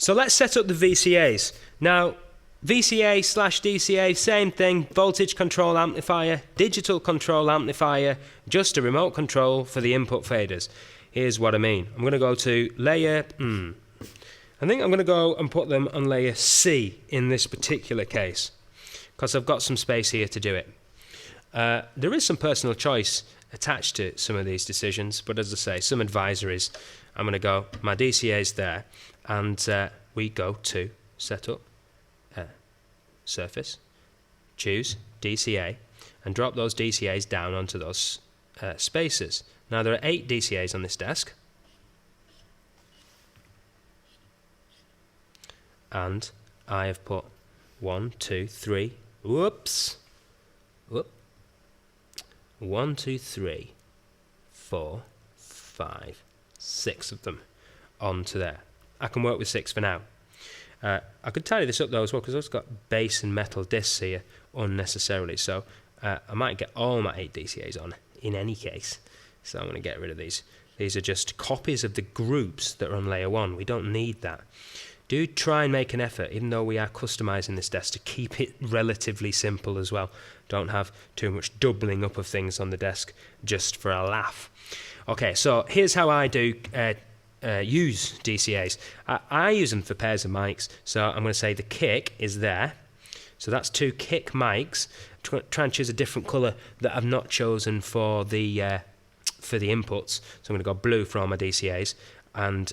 So let's set up the VCAs. Now, VCA slash DCA, same thing, voltage control amplifier, digital control amplifier, just a remote control for the input faders. Here's what I mean. I'm going to go to layer, I think I'm going to go and put them on layer C in this particular case, because I've got some space here to do it. There is some personal choice attached to some of these decisions, but as I say, some advisories. I'm going to go, my DCA's there, and we go to setup, surface, choose DCA, and drop those DCAs down onto those spaces. Now there are 8 DCAs on this desk, and I have put 1, 2, 3, whoops, 1, 2, 3, 4, 5, 6 of them onto there. I can work with 6 for now. I could tidy this up though as well, because I've got base and metal discs here unnecessarily, so I might get all my 8 DCAs on in any case. So I'm going to get rid of these. These are just copies of the groups that are on layer 1. We don't need that. Do try and make an effort, even though we are customizing this desk, to keep it relatively simple as well. Don't have too much doubling up of things on the desk just for a laugh. Okay, so here's how I do use DCAs. I use them for pairs of mics. So I'm going to say the kick is there. So that's 2 kick mics. Try and choose a different colour that I've not chosen for the inputs. So I'm going to go blue for all my DCAs, and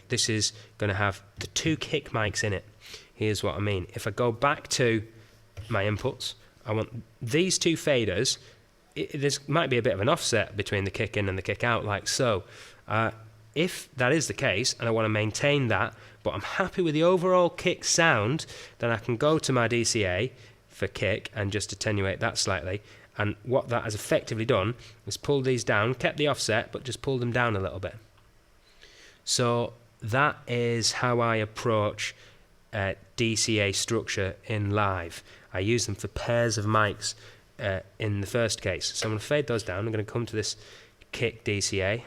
this is going to have the 2 kick mics in it. Here's what I mean. If I go back to my inputs, I want these 2 faders. There might be a bit of an offset between the kick in and the kick out, like so. If that is the case, and I want to maintain that, but I'm happy with the overall kick sound, then I can go to my DCA for kick and just attenuate that slightly. And what that has effectively done is pulled these down, kept the offset, but just pulled them down a little bit. So that is how I approach DCA structure in live. I use them for pairs of mics in the first case. So I'm going to fade those down. I'm going to come to this kick DCA.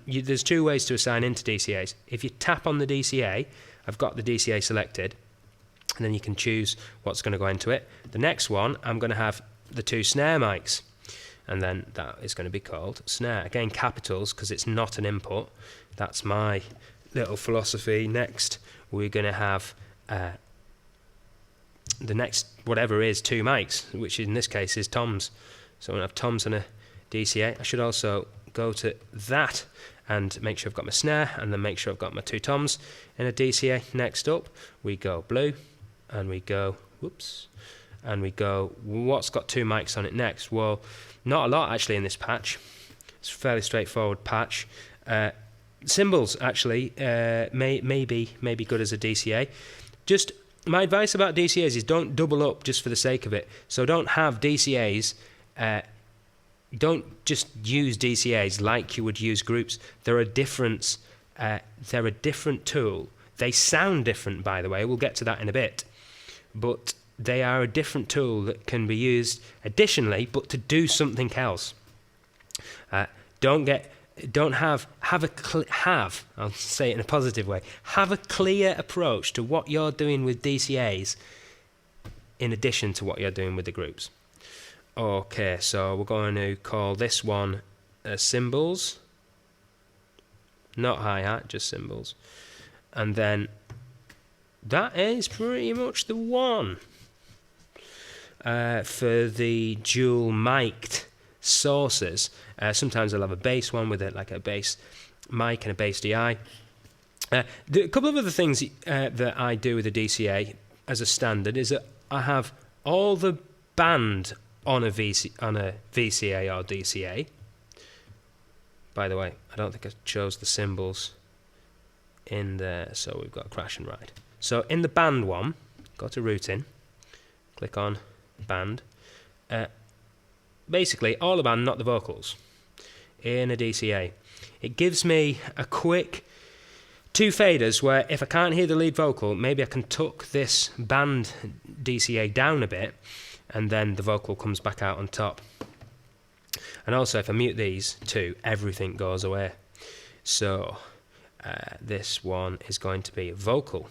There's 2 ways to assign into DCAs. If you tap on the DCA, I've got the DCA selected, and then you can choose what's going to go into it. The next one, I'm going to have the 2 snare mics, and then that is going to be called snare. Again, capitals, because it's not an input. That's my little philosophy. Next, we're going to have the next whatever is 2 mics, which in this case is toms. So I'm going to have toms and a DCA. I should also go to that and make sure I've got my snare, and then make sure I've got my 2 toms in a DCA. Next up, we go blue, and we go, and we go, what's got 2 mics on it next? Well, not a lot actually in this patch. It's a fairly straightforward patch. Cymbals actually may be good as a DCA. Just my advice about DCAs is don't double up just for the sake of it. So don't have DCAs. Don't just use DCAs like you would use groups. They're a different tool. They sound different, by the way. We'll get to that in a bit. But they are a different tool that can be used additionally, but to do something else. I'll say it in a positive way. Have a clear approach to what you're doing with DCAs in addition to what you're doing with the groups. Okay, so we're going to call this one cymbals, not hi-hat, just cymbals. And then that is pretty much the one for the dual mic'd sources. Sometimes I'll have a bass one with it, like a bass mic and a bass DI. A couple of other things that I do with a DCA as a standard is that I have all the band on a VCA or DCA. By the way, I don't think I chose the cymbals in there, so we've got crash and ride. So in the band one, go to routing, click on band. Basically, all the band, not the vocals, in a DCA. It gives me a quick 2 faders where if I can't hear the lead vocal, maybe I can tuck this band DCA down a bit, and then the vocal comes back out on top. And also, if I mute these 2, everything goes away. So this one is going to be vocal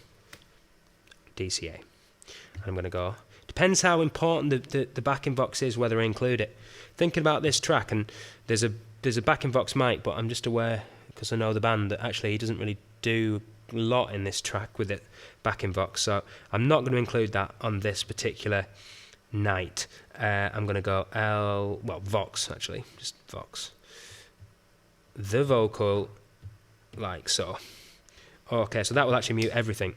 DCA. And I'm going to go, depends how important the backing box is, whether I include it. Thinking about this track, and there's a backing box mic, but I'm just aware, because I know the band, that actually he doesn't really do a lot in this track with it backing vox, so I'm not going to include that on this particular night. I'm going to go vox, actually, just vox, the vocal, like so. Okay, so that will actually mute everything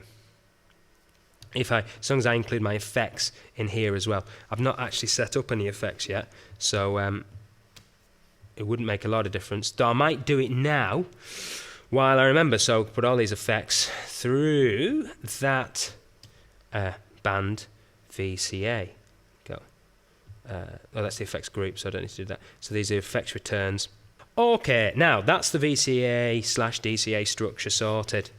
as long as I include my effects in here as well. I've not actually set up any effects yet, so it wouldn't make a lot of difference, though I might do it now while I remember. So put all these effects through that band VCA. Go. That's the effects group, so I don't need to do that. So these are effects returns. Okay, now that's the VCA/DCA structure sorted.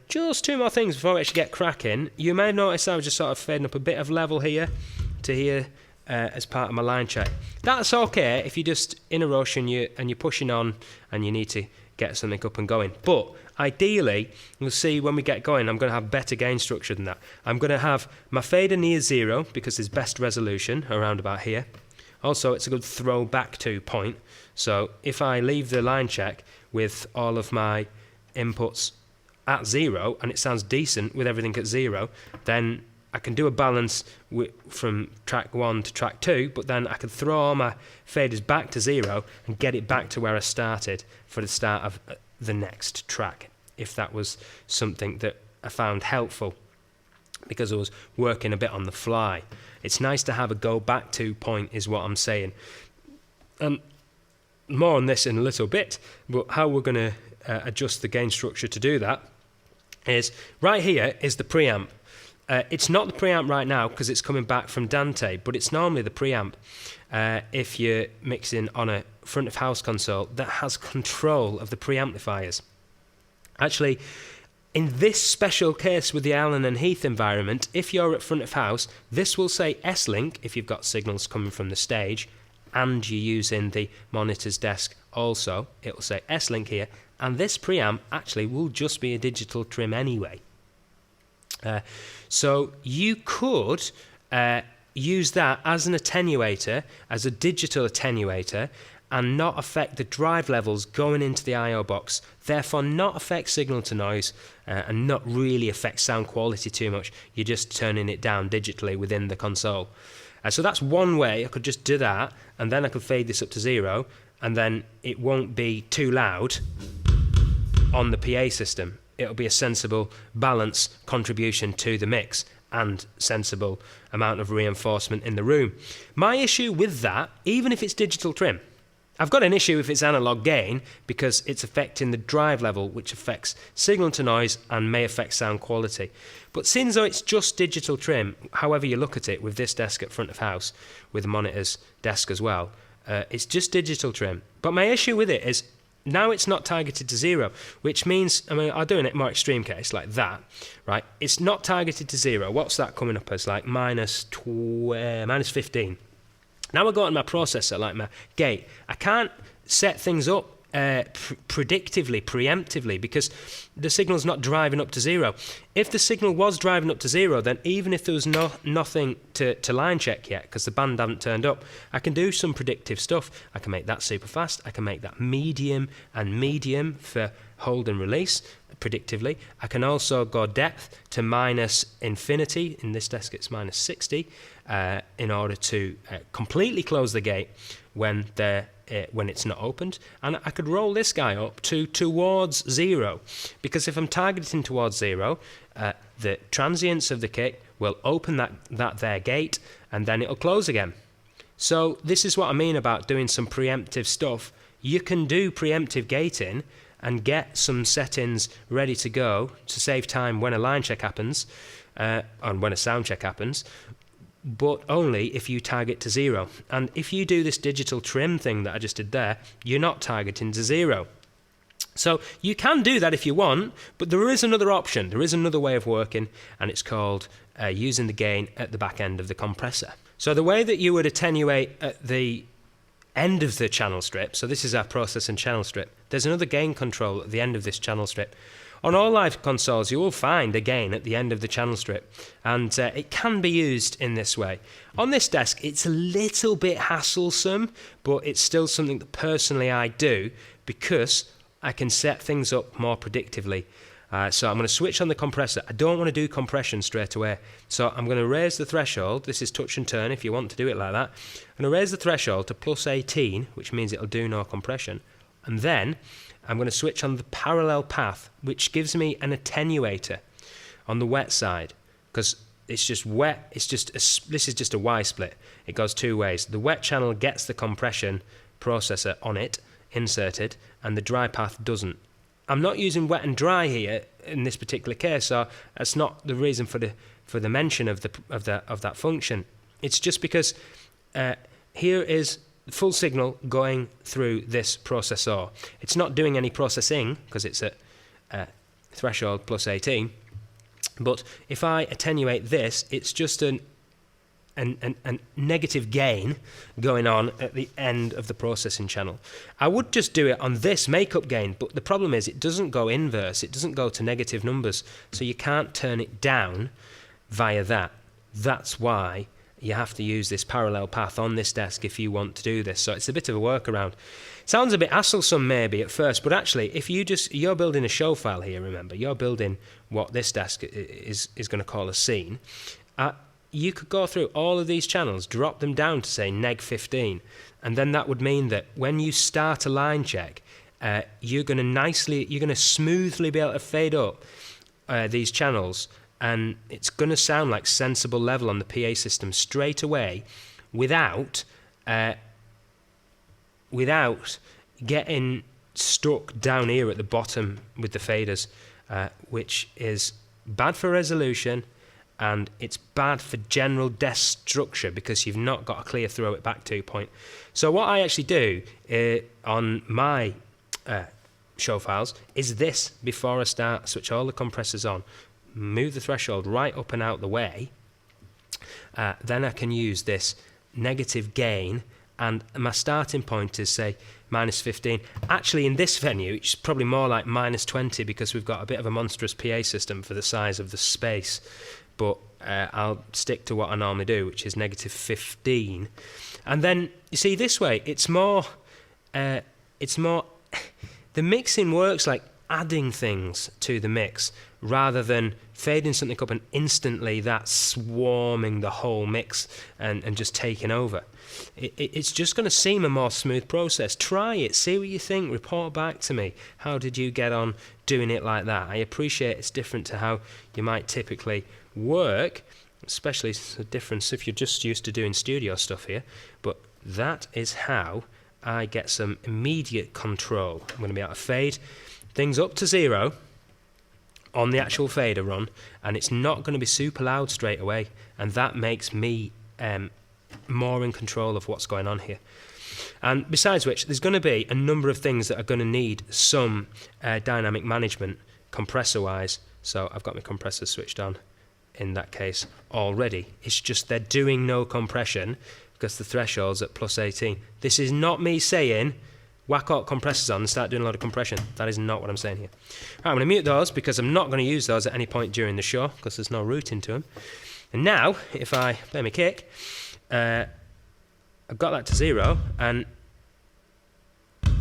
Just two more things before we actually get cracking. You may have noticed I was just sort of fading up a bit of level here to here as part of my line check. That's okay if you're just in a rush and you're pushing on and you need to get something up and going. But ideally, you'll see when we get going, I'm going to have better gain structure than that. I'm going to have my fader near 0 because there's best resolution around about here. Also, it's a good throw back to point. So if I leave the line check with all of my inputs at 0 and it sounds decent with everything at 0, then I can do a balance from track 1 to track 2, but then I can throw all my faders back to 0 and get it back to where I started for the start of the next track, if that was something that I found helpful, because I was working a bit on the fly. It's nice to have a go back to point, is what I'm saying. More on this in a little bit, but how we're going to adjust the gain structure to do that is, right here is the preamp. It's not the preamp right now because it's coming back from Dante, but it's normally the preamp if you're mixing on a front of house console that has control of the preamplifiers. Actually, in this special case with the Allen and Heath environment, if you're at front of house, this will say S-Link if you've got signals coming from the stage and you're using the monitor's desk also. It will say S-Link here, and this preamp actually will just be a digital trim anyway. So you could use that as an attenuator, as a digital attenuator, and not affect the drive levels going into the I/O box, therefore not affect signal to noise and not really affect sound quality too much. You're just turning it down digitally within the console. So that's one way. I could just do that, and then I could fade this up to 0, and then it won't be too loud on the PA system. It'll be a sensible balance contribution to the mix and sensible amount of reinforcement in the room. My issue with that, even if it's digital trim, I've got an issue if it's analog gain because it's affecting the drive level, which affects signal to noise and may affect sound quality. But since though it's just digital trim, however you look at it, with this desk at front of house, with the monitor's desk as well, it's just digital trim. But my issue with it is, now it's not targeted to 0, which means, I mean, I'll do it in a more extreme case like that, right? It's not targeted to 0. What's that coming up as? Like minus 15. Now I go on my processor, like my gate. I can't set things up predictively, preemptively, because the signal's not driving up to 0. If the signal was driving up to 0, then even if there was nothing to line check yet, because the band haven't turned up, I can do some predictive stuff. I can make that super fast. I can make that medium and medium for hold and release predictively. I can also go depth to minus infinity. In this desk, it's minus 60 in order to completely close the gate when it's not opened, and I could roll this guy up towards 0, because if I'm targeting towards 0, the transients of the kit will open that there gate, and then it'll close again. So this is what I mean about doing some preemptive stuff. You can do preemptive gating and get some settings ready to go to save time when a line check happens and when a sound check happens, but only if you target to 0. And if you do this digital trim thing that I just did there, you're not targeting to 0. So you can do that if you want, but there is another option. There is another way of working, and it's called using the gain at the back end of the compressor. So the way that you would attenuate at the end of the channel strip, so this is our process and channel strip, there's another gain control at the end of this channel strip. On all live consoles, you will find a gain at the end of the channel strip, and it can be used in this way. On this desk, it's a little bit hassle-some, but it's still something that personally I do because I can set things up more predictively. So I'm going to switch on the compressor. I don't want to do compression straight away. So I'm going to raise the threshold. This is touch and turn if you want to do it like that. I'm going to raise the threshold to plus 18, which means it'll do no compression. And then I'm going to switch on the parallel path, which gives me an attenuator on the wet side, because it's just wet. This is just a Y split. It goes two ways. The wet channel gets the compression processor on it inserted, and the dry path doesn't. I'm not using wet and dry here in this particular case, so that's not the reason for the mention of that function. It's just because here is full signal going through this processor. It's not doing any processing because it's at threshold plus 18. But if I attenuate this, it's just a negative gain going on at the end of the processing channel. I would just do it on this makeup gain, but the problem is it doesn't go inverse. It doesn't go to negative numbers, so you can't turn it down via that. That's why you have to use this parallel path on this desk if you want to do this. So it's a bit of a workaround. Sounds a bit hassle-some maybe at first, but actually if you're building a show file here, remember, you're building what this desk is going to call a scene. You could go through all of these channels, drop them down to say neg 15, and then that would mean that when you start a line check, you're going to smoothly be able to fade up these channels, and it's going to sound like sensible level on the PA system straight away, without getting stuck down here at the bottom with the faders, which is bad for resolution. And it's bad for general desk structure because you've not got a clear throw it back to point. So what I actually do on my show files is this: before I start, switch all the compressors on, move the threshold right up and out the way, then I can use this negative gain, and my starting point is, say, minus 15. Actually, in this venue, it's probably more like minus 20 because we've got a bit of a monstrous PA system for the size of the space. But I'll stick to what I normally do, which is negative 15. And then, you see, this way, it's more, the mixing works like adding things to the mix, rather than fading something up and instantly that's swarming the whole mix and just taking over. It's just going to seem a more smooth process. Try it, see what you think, report back to me. How did you get on doing it like that? I appreciate it's different to how you might typically work, especially the difference if you're just used to doing studio stuff here, but that is how I get some immediate control. I'm going to be able to fade things up to 0 on the actual fader run, and it's not going to be super loud straight away, and that makes me more in control of what's going on here. And besides which, there's going to be a number of things that are going to need some dynamic management compressor wise. So I've got my compressor switched on in that case already. It's just they're doing no compression because the threshold's at plus 18. This is not me saying whack all compressors on and start doing a lot of compression. That is not what I'm saying here. Right, I'm going to mute those because I'm not going to use those at any point during the show because there's no routing to them. And now, if I play my kick, I've got that to 0, and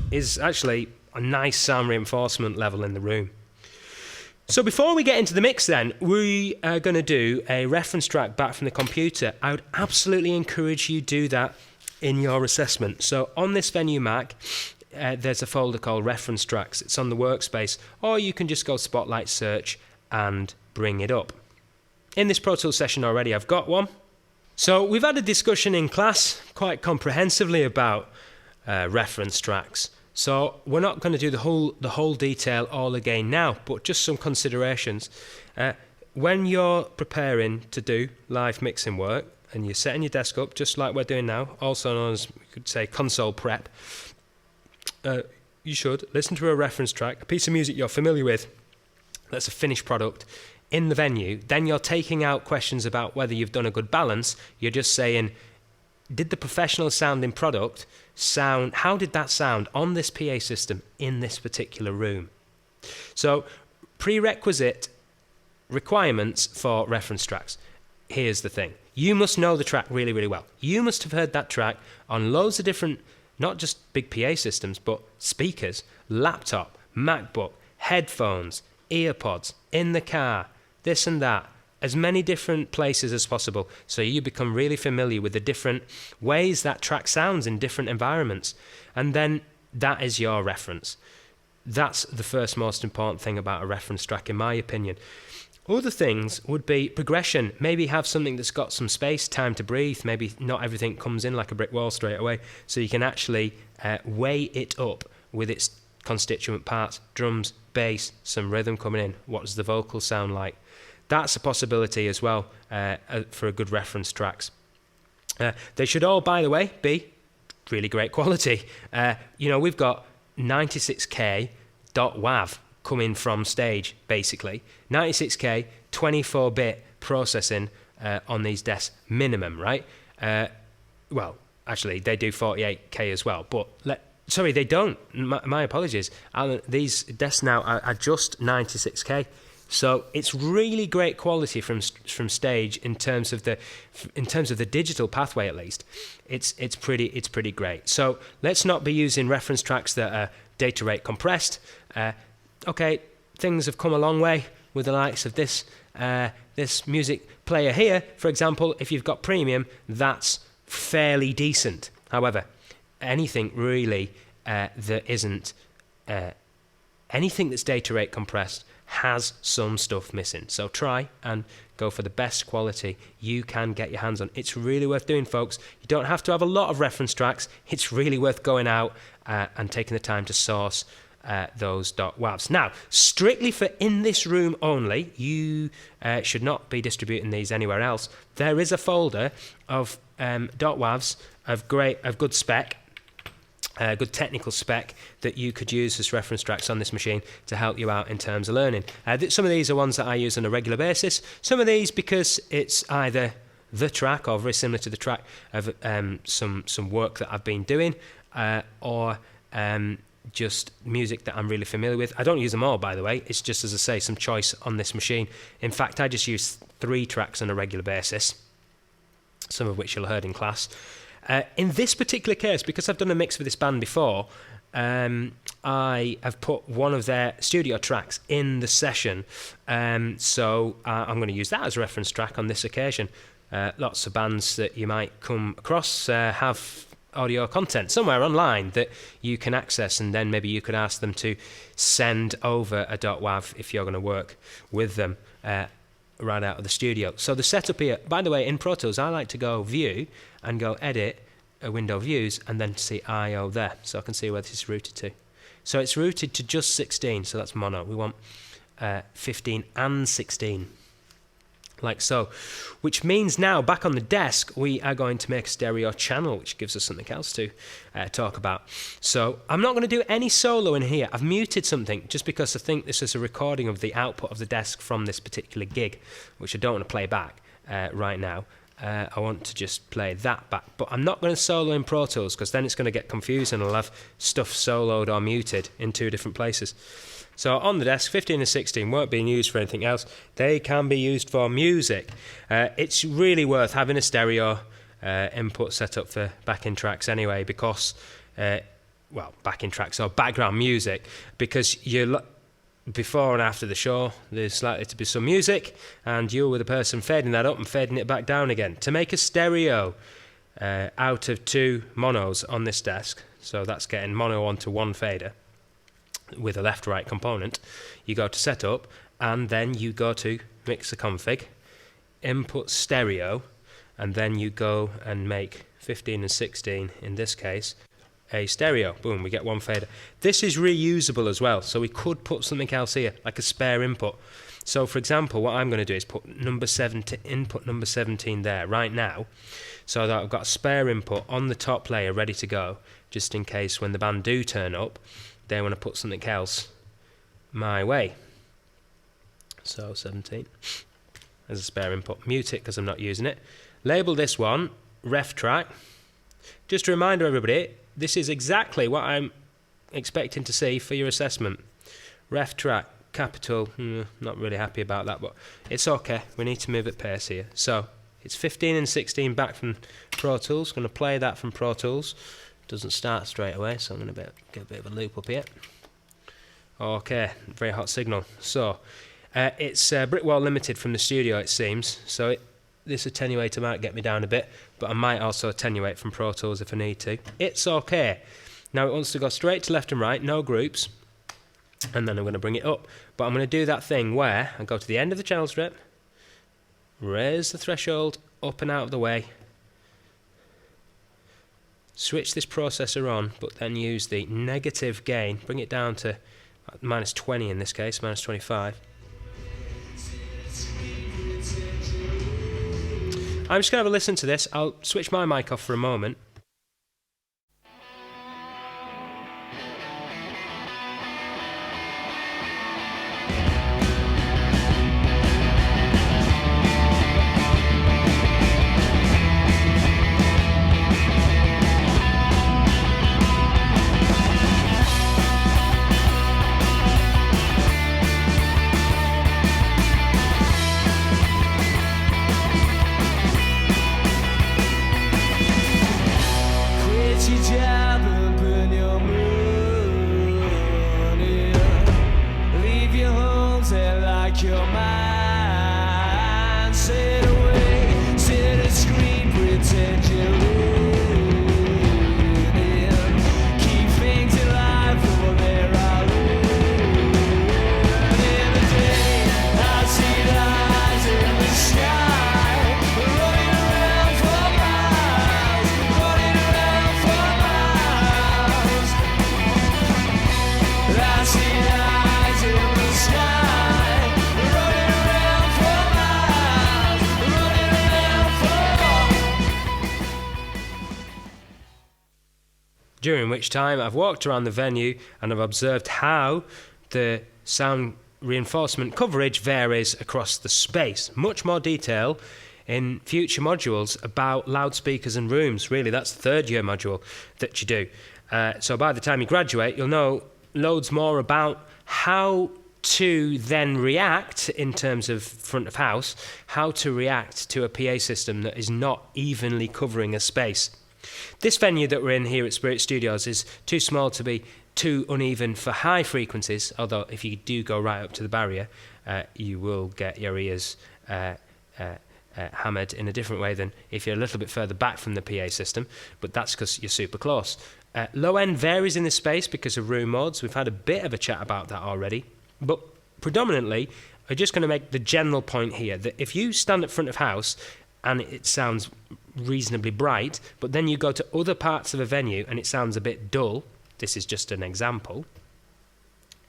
is actually a nice sound reinforcement level in the room. So before we get into the mix then, we are going to do a reference track back from the computer. I would absolutely encourage you to do that in your assessment. So on this Venue Mac, there's a folder called Reference Tracks. It's on the workspace, or you can just go Spotlight Search and bring it up. In this Pro Tools session already, I've got one. So we've had a discussion in class quite comprehensively about reference tracks. So we're not going to do the whole detail all again now, but just some considerations. When you're preparing to do live mixing work and you're setting your desk up, just like we're doing now, also known as, we could say, console prep, you should listen to a reference track, a piece of music you're familiar with, that's a finished product, in the venue. Then you're taking out questions about whether you've done a good balance. You're just saying, did the professional sounding product sound, how did that sound on this PA system in this particular room? So prerequisite requirements for reference tracks. Here's the thing. You must know the track really, really well. You must have heard that track on loads of different, not just big PA systems, but speakers, laptop, MacBook, headphones, earpods, in the car, this and that, as many different places as possible, so you become really familiar with the different ways that track sounds in different environments. And then that is your reference. That's the first most important thing about a reference track, in my opinion. Other things would be progression. Maybe have something that's got some space, time to breathe. Maybe not everything comes in like a brick wall straight away, so you can actually weigh it up with its constituent parts, drums, bass, some rhythm coming in. What does the vocal sound like? That's a possibility as well for a good reference tracks. They should all, by the way, be really great quality. We've got 96K .wav coming from stage, basically. 96K, 24-bit processing on these desks minimum, right? Well, actually, they do 48K as well, but sorry, they don't. My apologies. These desks now are just 96K. So it's really great quality from stage in terms of the digital pathway, at least. It's pretty great. So let's not be using reference tracks that are data rate compressed. Okay, things have come a long way with the likes of this music player here. For example, if you've got premium, that's fairly decent. However, anything really that isn't anything that's data rate compressed has some stuff missing. So try and go for the best quality you can get your hands on. It's really worth doing, folks. You don't have to have a lot of reference tracks. It's really worth going out and taking the time to source those .wavs. Now, strictly for in this room only, you should not be distributing these anywhere else. There is a folder of .wavs of good spec, good technical spec that you could use as reference tracks on this machine to help you out in terms of learning. Some of these are ones that I use on a regular basis. Some of these because it's either the track or very similar to the track of some work that I've been doing or just music that I'm really familiar with. I don't use them all, by the way. It's just, as I say, some choice on this machine. In fact, I just use 3 tracks on a regular basis, some of which you'll have heard in class. In this particular case, because I've done a mix with this band before, I have put one of their studio tracks in the session, so I'm going to use that as a reference track on this occasion. Lots of bands that you might come across have audio content somewhere online that you can access, and then maybe you could ask them to send over a .wav if you're going to work with them right out of the studio. So the setup here, by the way, in Pro Tools, I like to go View and go Edit, Window Views, and then see I/O there, so I can see where this is routed to. So it's routed to just 16, so that's mono. We want 15 and 16, like so. Which means now, back on the desk, we are going to make a stereo channel, which gives us something else to talk about. So I'm not going to do any solo in here. I've muted something just because I think this is a recording of the output of the desk from this particular gig, which I don't want to play back right now. I want to just play that back, but I'm not going to solo in Pro Tools because then it's going to get confusing. I'll have stuff soloed or muted in 2 different places. So on the desk, 15 and 16 weren't being used for anything else. They can be used for music. It's really worth having a stereo input set up for backing tracks anyway, because backing tracks or background music, because before and after the show, there's likely to be some music, and you're with the person fading that up and fading it back down again. To make a stereo out of 2 monos on this desk, so that's getting mono onto 1 fader with a left-right component, you go to Setup, and then you go to Mixer Config, Input Stereo, and then you go and make 15 and 16, in this case, a stereo. Boom, we get 1 fader. This is reusable as well, so we could put something else here, like a spare input. So, for example, what I'm going to do is put input number 17 there right now, so that I've got a spare input on the top layer ready to go, just in case when the band do turn up, they want to put something else my way. So, 17 as a spare input. Mute it because I'm not using it. Label this one, ref track. Just a reminder, everybody, this is exactly what I'm expecting to see for your assessment. Ref track, capital, not really happy about that, but it's okay. We need to move at pace here. So it's 15 and 16 back from Pro Tools. Going to play that from Pro Tools. Doesn't start straight away, so I'm going to get a bit of a loop up here. Okay, very hot signal. So it's brick wall limited from the studio, it seems. So this attenuator might get me down a bit, but I might also attenuate from Pro Tools if I need to. It's okay. Now it wants to go straight to left and right, no groups. And then I'm going to bring it up. But I'm going to do that thing where I go to the end of the channel strip, raise the threshold up and out of the way, switch this processor on, but then use the negative gain, bring it down to minus 20 in this case, minus 25. I'm just going to have a listen to this. I'll switch my mic off for a moment. During which time I've walked around the venue and I've observed how the sound reinforcement coverage varies across the space. Much more detail in future modules about loudspeakers and rooms. Really, that's the third year module that you do. So by the time you graduate, you'll know loads more about how to then react in terms of front of house, how to react to a PA system that is not evenly covering a space. This venue that we're in here at Spirit Studios is too small to be too uneven for high frequencies, although if you do go right up to the barrier, you will get your ears hammered in a different way than if you're a little bit further back from the PA system, but that's because you're super close. Low end varies in this space because of room modes. We've had a bit of a chat about that already, but predominantly, I'm just going to make the general point here that if you stand at front of house and it sounds reasonably bright, but then you go to other parts of a venue and it sounds a bit dull, this is just an example.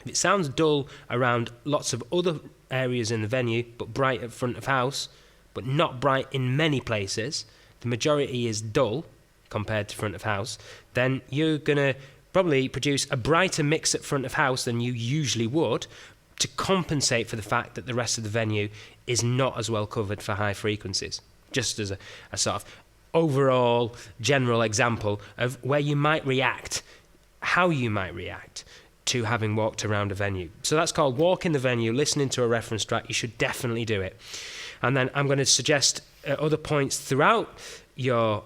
If it sounds dull around lots of other areas in the venue, but bright at front of house, but not bright in many places, the majority is dull compared to front of house, then you're going to probably produce a brighter mix at front of house than you usually would to compensate for the fact that the rest of the venue is not as well covered for high frequencies. Just as a sort of overall general example of where you might react, how you might react to having walked around a venue. So that's called walking the venue, listening to a reference track. You should definitely do it. And then I'm going to suggest other points throughout your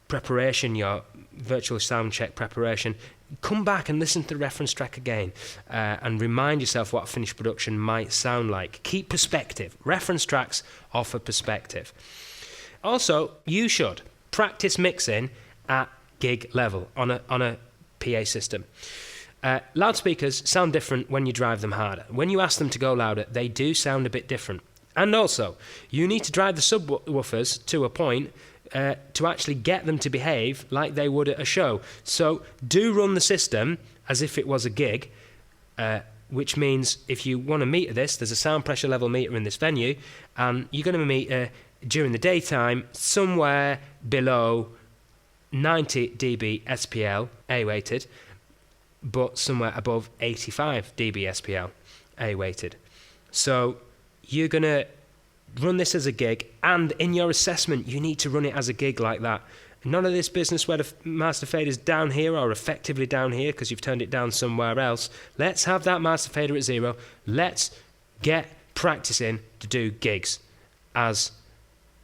preparation, your virtual sound check preparation. Come back and listen to the reference track again and remind yourself what a finished production might sound like. Keep perspective. Reference tracks offer perspective. Also, you should practice mixing at gig level on a PA system. Loudspeakers sound different when you drive them harder. When you ask them to go louder, they do sound a bit different. And also, you need to drive the subwoofers to a point to actually get them to behave like they would at a show. So do run the system as if it was a gig, which means if you want to meter this, there's a sound pressure level meter in this venue, and you're going to meter during the daytime somewhere below 90 dB SPL A-weighted, but somewhere above 85 dB SPL A-weighted. So you're going to run this as a gig, and in your assessment you need to run it as a gig like that None of this business where the master fader is down here or effectively down here because you've turned it down somewhere else. Let's have that master fader at 0. Let's get practicing to do gigs as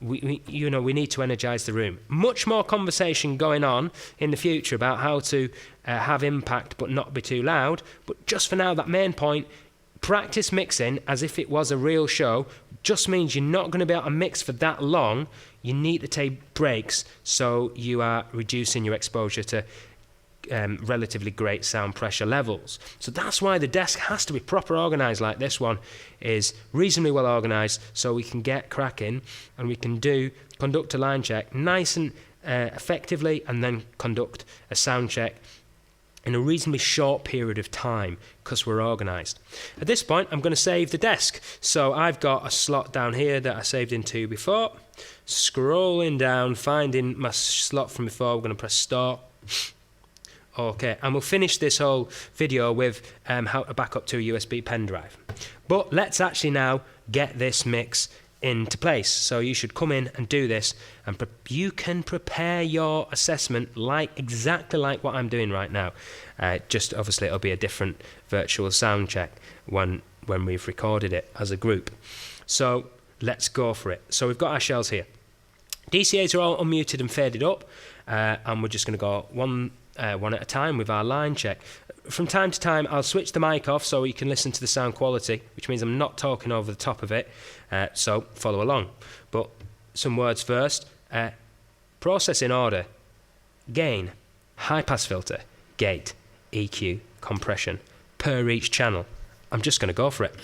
we need to energize the room. Much more conversation going on in the future about how to have impact but not be too loud. But just for now, that main point, practice mixing as if it was a real show, just means you're not going to be able to mix for that long. You need to take breaks so you are reducing your exposure to relatively great sound pressure levels. So that's why the desk has to be proper organised. Like this one is reasonably well organised, so we can get cracking and we can conduct a line check nice and effectively, and then conduct a sound check in a reasonably short period of time because we're organised. At this point, I'm going to save the desk. So I've got a slot down here that I saved into before. Scrolling down, finding my slot from before, we're going to press start. Okay, and we'll finish this whole video with how to back up to a USB pen drive. But let's actually now get this mix into place. So you should come in and do this, and you can prepare your assessment exactly like what I'm doing right now. Just obviously it'll be a different virtual sound check when we've recorded it as a group. So let's go for it. So we've got our shells here. DCAs are all unmuted and faded up, and we're just going to go one at a time with our line check. From time to time, I'll switch the mic off so you can listen to the sound quality, which means I'm not talking over the top of it, so follow along. But some words first. Processing order: gain, high-pass filter, gate, EQ, compression, per each channel. I'm just going to go for it.